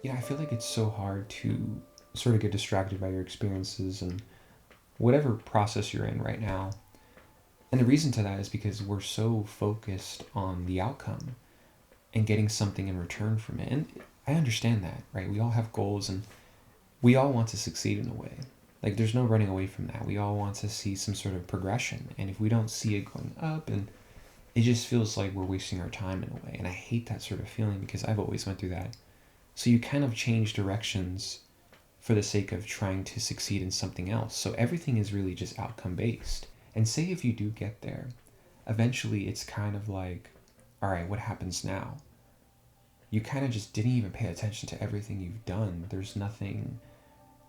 I feel like it's so hard to sort of get distracted by your experiences and whatever process you're in right now. And the reason to that is because we're so focused on the outcome and getting something in return from it. And I understand that, right? We all have goals and we all want to succeed in a way. Like there's no running away from that. We all want to see some sort of progression. And if we don't see it going up, and it just feels like we're wasting our time in a way. And I hate that sort of feeling because I've always went through that. So you kind of change directions for the sake of trying to succeed in something else. So everything is really just outcome based. And say if you do get there, eventually it's kind of like, all right, what happens now? You kind of just didn't even pay attention to everything you've done. There's nothing,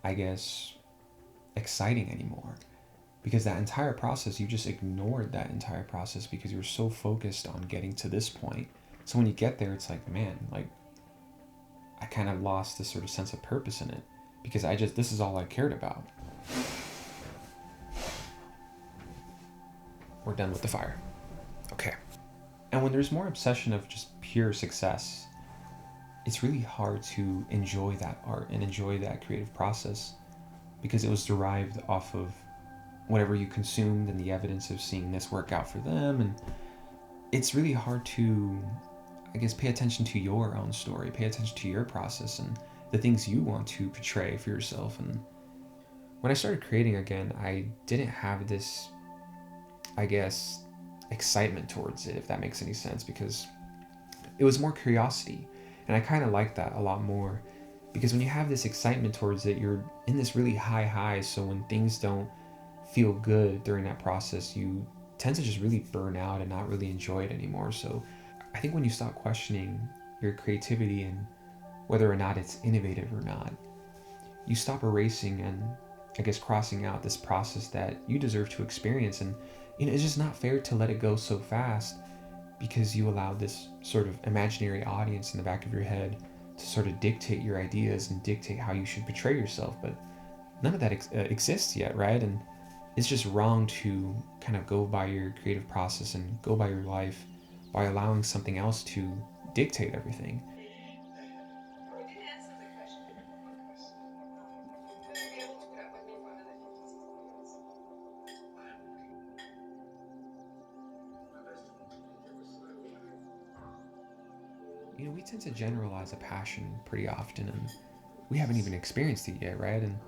I guess, exciting anymore. Because that entire process, you just ignored that entire process because you were so focused on getting to this point. So when you get there, it's like, man, like, I kind of lost this sort of sense of purpose in it because this is all I cared about. We're done with the fire. Okay. And when there's more obsession of just pure success, it's really hard to enjoy that art and enjoy that creative process because it was derived off of whatever you consumed and the evidence of seeing this work out for them. And it's really hard to, I guess, pay attention to your own story, pay attention to your process and the things you want to portray for yourself. And when I started creating again, I didn't have this, I guess, excitement towards it, if that makes any sense, because it was more curiosity. And I kind of like that a lot more because when you have this excitement towards it, you're in this really high. So when things don't feel good during that process, you tend to just really burn out and not really enjoy it anymore. So I think when you stop questioning your creativity and whether or not it's innovative or not, you stop erasing and I guess crossing out this process that you deserve to experience. And it's just not fair to let it go so fast because you allowed this sort of imaginary audience in the back of your head to sort of dictate your ideas and dictate how you should portray yourself. But none of that exists yet, right? And it's just wrong to kind of go by your creative process and go by your life by allowing something else to dictate everything. We tend to generalize a passion pretty often, and we haven't even experienced it yet, right? And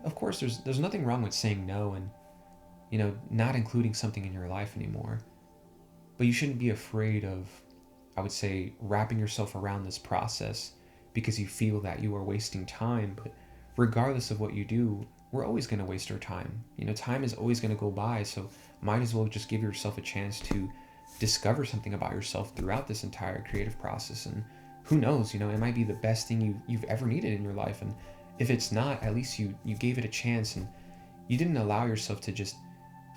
of course, there's nothing wrong with saying no and not including something in your life anymore. But you shouldn't be afraid of, I would say, wrapping yourself around this process because you feel that you are wasting time. But regardless of what you do, we're always going to waste our time. Time is always going to go by, so might as well just give yourself a chance to discover something about yourself throughout this entire creative process. And who knows, it might be the best thing you've ever needed in your life. And if it's not, at least you gave it a chance and you didn't allow yourself to just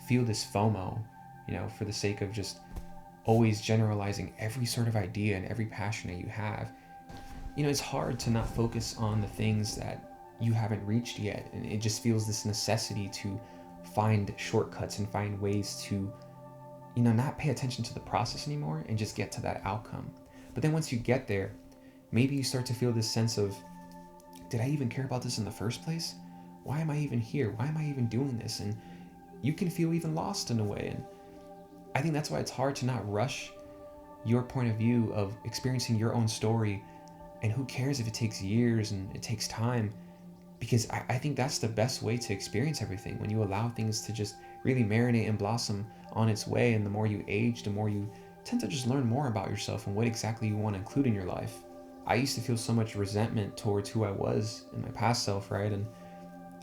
feel this FOMO, for the sake of just always generalizing every sort of idea and every passion that you have. It's hard to not focus on the things that you haven't reached yet. And it just feels this necessity to find shortcuts and find ways to, not pay attention to the process anymore and just get to that outcome. But then once you get there, maybe you start to feel this sense of, did I even care about this in the first place? Why am I even here? Why am I even doing this? And you can feel even lost in a way. And I think that's why it's hard to not rush your point of view of experiencing your own story. And who cares if it takes years and it takes time? Because I think that's the best way to experience everything, when you allow things to just really marinate and blossom on its way. And the more you age, the more you tend to just learn more about yourself and what exactly you want to include in your life. I used to feel so much resentment towards who I was in my past self, right? And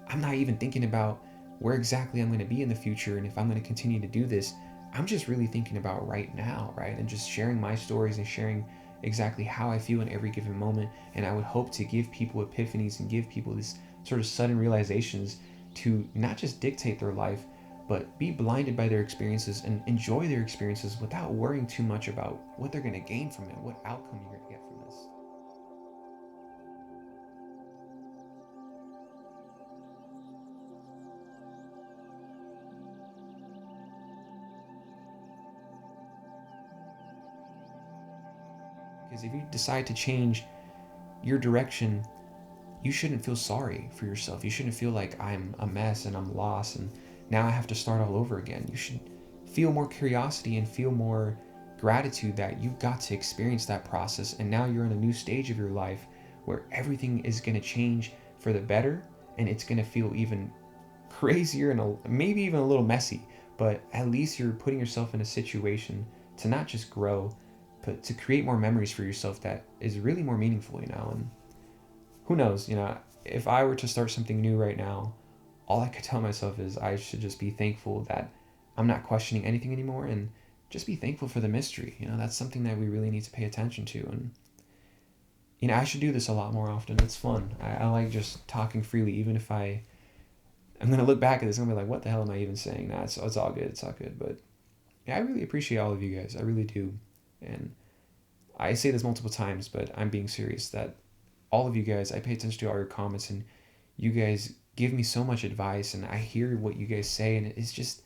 I'm not even thinking about where exactly I'm going to be in the future and if I'm going to continue to do this. I'm just really thinking about right now, right? And just sharing my stories and sharing exactly how I feel in every given moment. And I would hope to give people epiphanies and give people this sort of sudden realizations to not just dictate their life, but be blinded by their experiences and enjoy their experiences without worrying too much about what they're going to gain from it, what outcome you're going to get from this. Because if you decide to change your direction, you shouldn't feel sorry for yourself. You shouldn't feel like I'm a mess and I'm lost and now I have to start all over again. You should feel more curiosity and feel more gratitude that you got to experience that process, and now you're in a new stage of your life where everything is going to change for the better, and it's going to feel even crazier and maybe even a little messy, but at least you're putting yourself in a situation to not just grow, but to create more memories for yourself that is really more meaningful, and who knows, if I were to start something new right now, all I could tell myself is I should just be thankful that I'm not questioning anything anymore, and just be thankful for the mystery. That's something that we really need to pay attention to. And, I should do this a lot more often. It's fun. I like just talking freely, even if I'm going to look back at this and be like, what the hell am I even saying? Nah, it's all good. It's all good. But yeah, I really appreciate all of you guys. I really do. And I say this multiple times, but I'm being serious that all of you guys, I pay attention to all your comments, and you guys give me so much advice, and I hear what you guys say, and it's just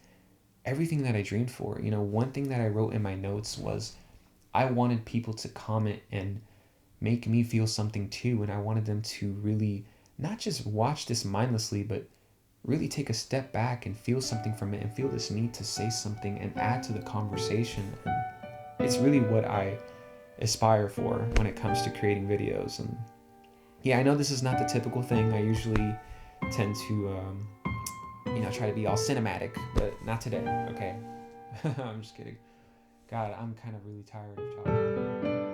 everything that I dreamed for. One thing that I wrote in my notes was I wanted people to comment and make me feel something too, and I wanted them to really not just watch this mindlessly, but really take a step back and feel something from it and feel this need to say something and add to the conversation. And it's really what I aspire for when it comes to creating videos. And yeah, I know this is not the typical thing. I usually tend to try to be all cinematic, but not today, okay? I'm just kidding. God, I'm kind of really tired of talking.